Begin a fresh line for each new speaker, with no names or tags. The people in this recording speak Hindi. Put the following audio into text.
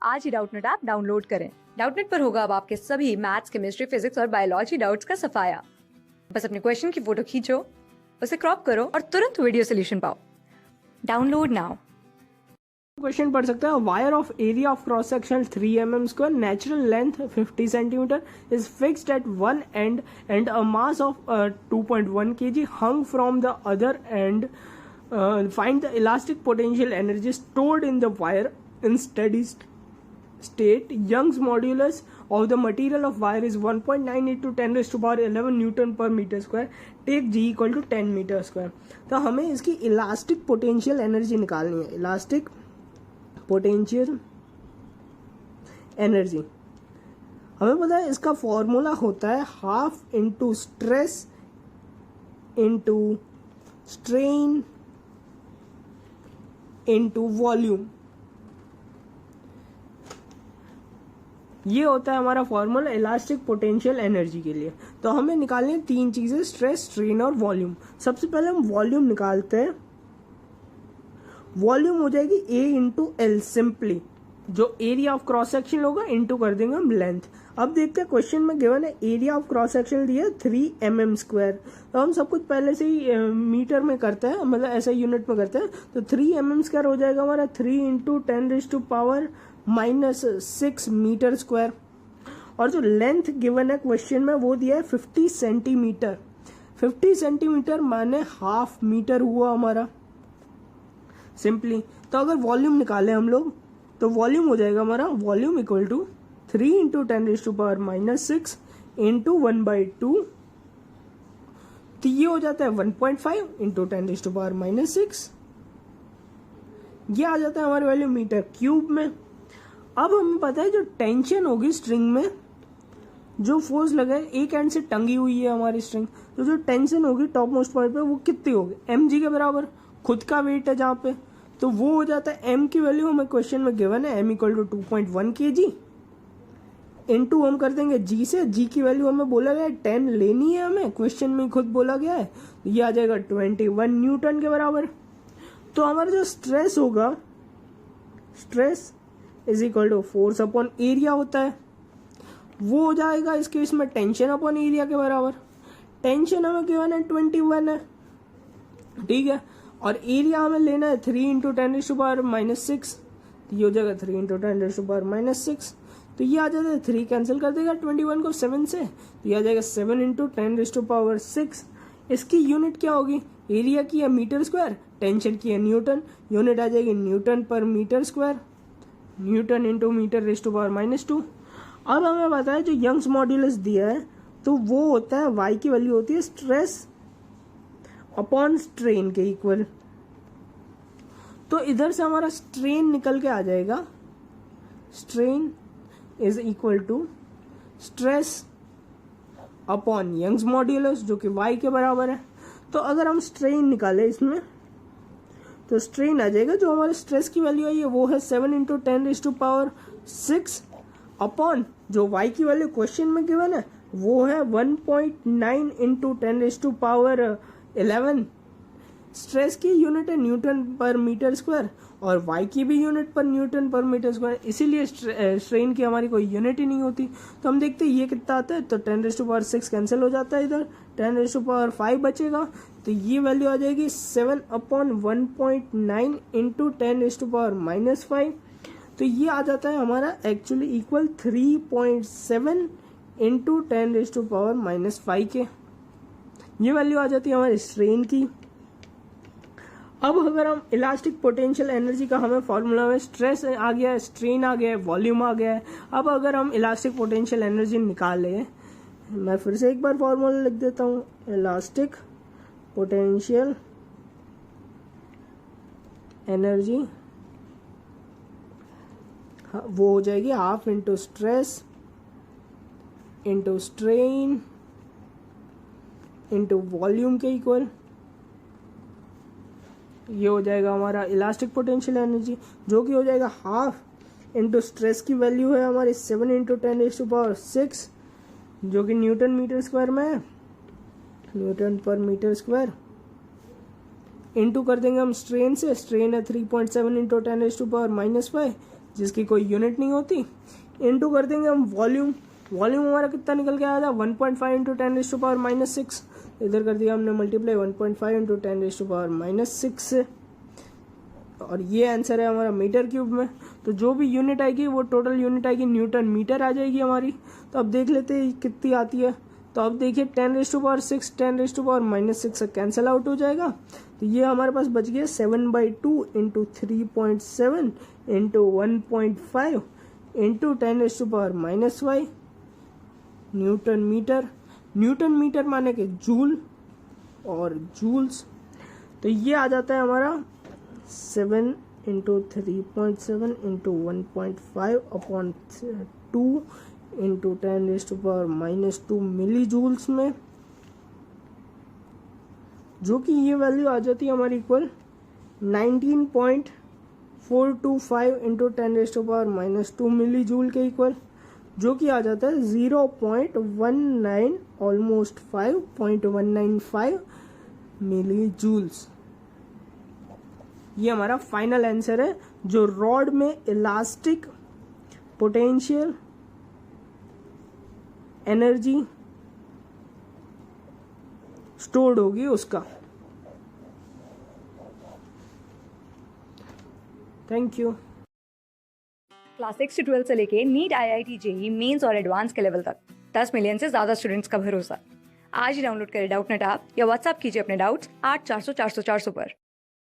आज ही डाउटनेट ऐप डाउनलोड करें। डाउटनेट पर होगा अब आपके सभी मैथ्स, केमिस्ट्री, फिजिक्स और बायोलॉजी डाउट्स का सफाया। बस अपने क्वेश्चन की फोटो खींचो, उसे क्रॉप करो और तुरंत वीडियो सोल्यूशन पाओ। Download now.
क्वेश्चन पढ़ सकते हैं। Wire of area of cross section 3 mm square, natural length 50 centimetre is fixed at one and and a mass of 2.1 kg hung from the other end. Find the elastic potential energy stored in the wire in steady state. Young's modulus of the material of wire is 1.9 into 10 raised to power 11 Newton per meter square. Take G equal to 10 meter square. तो हमें इसकी इलास्टिक पोटेंशियल एनर्जी निकालनी है। इलास्टिक पोटेंशियल एनर्जी हमें पता है, इसका फॉर्मूला होता है half into stress into strain into volume. ये होता है हमारा फॉर्मूला इलास्टिक पोटेंशियल एनर्जी के लिए। तो हमें निकालनी है तीन चीजें, स्ट्रेस, स्ट्रेन और वॉल्यूम। सबसे पहले हम वॉल्यूम निकालते हैं। वॉल्यूम हो जाएगी A इंटू एल, सिंपली जो एरिया ऑफ क्रॉस सेक्शन होगा इंटू कर देंगे हम लेंथ। अब देखते हैं क्वेश्चन में गिवन है एरिया ऑफ क्रॉस सेक्शन दिया 3 mm स्क्वायर। तो हम सब कुछ पहले से ही मीटर में करते हैं, मतलब ऐसा यूनिट में करते हैं। तो 3 mm स्क्वायर हो जाएगा हमारा 3 into 10 raise to power -6 metre square. और जो लेंथ गिवन है क्वेश्चन में वो दिया है 50 सेंटीमीटर। 50 सेंटीमीटर माने हाफ मीटर हुआ हमारा सिंपली। तो अगर वॉल्यूम निकाले हम लोग तो वॉल्यूम हो जाएगा हमारा volume equal to 3 into 10 raise to power -6 into 1/2। तो ये हो जाता है 1.5 इंटू 10 रेज़ टू पावर -6। ये आ जाता है हमारी वैल्यू मीटर क्यूब में। अब हमें पता है जो टेंशन होगी स्ट्रिंग में, जो फोर्स लगा है एक एंड से टंगी हुई है हमारी स्ट्रिंग, तो जो टेंशन होगी टॉप मोस्ट पॉइंट पे वो कितनी होगी, mg के बराबर खुद का वेट है जहाँ पे। तो वो हो जाता है m की वैल्यू हमें क्वेश्चन में गिवन है m equal to 2.1 kg into हम कर देंगे g से। g की वैल्यू हमें बोला गया है 10 लेनी है, हमें क्वेश्चन में खुद बोला गया है। तो ये आ जाएगा 21 न्यूटन के बराबर। तो हमारा जो स्ट्रेस होगा, stress is equal to force upon area होता है, वो हो जाएगा इस केस में टेंशन अपॉन एरिया के बराबर। टेंशन हमें गिवन है 21 है, ठीक है। और एरिया हमें लेना है 3 इंटू 10 रेज़ टू पावर -6। तो ये हो जाएगा 3 इंटू 10 रेज़ टू पावर -6। तो ये आ जाता है 3 कैंसिल कर देगा 21 को 7 से। तो ये आ जाएगा 7 इंटू 10 रेज़ टू पावर 6। इसकी यूनिट क्या होगी, एरिया की है मीटर स्क्वायर, टेंशन की है न्यूटन, यूनिट आ जाएगी न्यूटन पर metre square, newton into metre raise to power -2। अब हमें पता है जो यंग्स मॉड्यूलस दिया है तो वो होता है y की वैल्यू होती है स्ट्रेस अपॉन स्ट्रेन के इक्वल। तो इधर से हमारा स्ट्रेन निकल के आ जाएगा, strain is equal to stress upon Young's modulus जो कि y के बराबर है। तो अगर हम स्ट्रेन निकाले इसमें तो स्ट्रेन आ जाएगा, जो हमारे स्ट्रेस की वैल्यू आई है वो है 7 into 10 raise to power 6 upon जो y की वैल्यू क्वेश्चन में गिवन है वो है 1.9 into 10 raise to power 11। Stress की यूनिट है न्यूटन पर मीटर स्क्वायर और y की भी यूनिट पर न्यूटन पर मीटर स्क्वायर, इसीलिए स्ट्रेन की हमारी कोई यूनिट ही नहीं होती। तो हम देखते हैं ये कितना आता है, तो 10 रेज़ टू पावर 6 कैंसिल हो जाता है, इधर 10 रेज़ टू पावर 5 बचेगा। तो ये वैल्यू आ जाएगी 7 upon 1.9 into 10 raise to power -5। तो ये आ जाता है हमारा actually equal 3.7 into 10 raise to power -5 के। ये वैल्यू आ जाती है हमारी स्ट्रेन की। अब अगर हम इलास्टिक पोटेंशियल एनर्जी का हमें फॉर्मूला में स्ट्रेस आ गया है, स्ट्रेन आ गया है, वॉल्यूम आ गया है। अब अगर हम इलास्टिक पोटेंशियल एनर्जी निकाले, मैं फिर से एक बार फॉर्मूला लिख देता हूँ, इलास्टिक पोटेंशियल एनर्जी वो हो जाएगी half into stress into strain into volume के इक्वल। ये हो जाएगा हमारा इलास्टिक पोटेंशियल एनर्जी, जो कि हो जाएगा हाफ इंटू स्ट्रेस की वैल्यू है हमारी 7 इंटू 10 रेज़ टू पावर 6 जो कि न्यूटन मीटर स्क्वायर में है, न्यूटन पर मीटर स्क्वायर इंटू कर देंगे हम स्ट्रेन से, स्ट्रेन है 3.7 इंटू 10 रेज़ टू पावर -5। जिसकी कोई यूनिट नहीं होती, इनटू कर देंगे हम वॉल्यूम। वॉल्यूम हमारा कितना निकल के आया था 1.5 इंटू 10⁻⁻6, इधर कर दिया हमने मल्टीप्लाई 1.5 इंटू 10⁻⁻6 से, और ये आंसर है हमारा मीटर क्यूब में। तो जो भी यूनिट आएगी वो टोटल यूनिट आएगी न्यूटन मीटर आ जाएगी हमारी। तो अब देख लेते हैं कितनी आती है। तो अब देखिए 10⁻6 10⁻⁻6 से कैंसिल आउट हो जाएगा। तो ये हमारे पास बच गया 7/2 इंटू 3.7 इंटू 1.5 इंटू 10⁻⁻5 न्यूटन मीटर। न्यूटन मीटर माने कि जूल और जूल्स। तो ये आ जाता है हमारा 7 इंटू 3.7 इंटू 1.5 अपॉन 2 इंटू 10⁻⁻2 मिली जूल्स में, जो कि ये वैल्यू आ जाती है हमारी इक्वल 19.425 इंटू 10⁻⁻2 मिली जूल के इक्वल, जो कि आ जाता है 0.19 ऑलमोस्ट 5.195 मिली जूल्स। ये हमारा फाइनल आंसर है जो रॉड में इलास्टिक पोटेंशियल एनर्जी स्टोर्ड होगी उसका। Thank you.
क्लास 6 से 12 से लेके नीट, IIT, JEE मेंस और एडवांस के लेवल तक 10 मिलियन से ज्यादा स्टूडेंट्स का भरोसा। आज ही डाउनलोड करें डाउटनेट ऐप या व्हाट्सएप कीजिए अपने डाउट्स 8400 400 400 पर।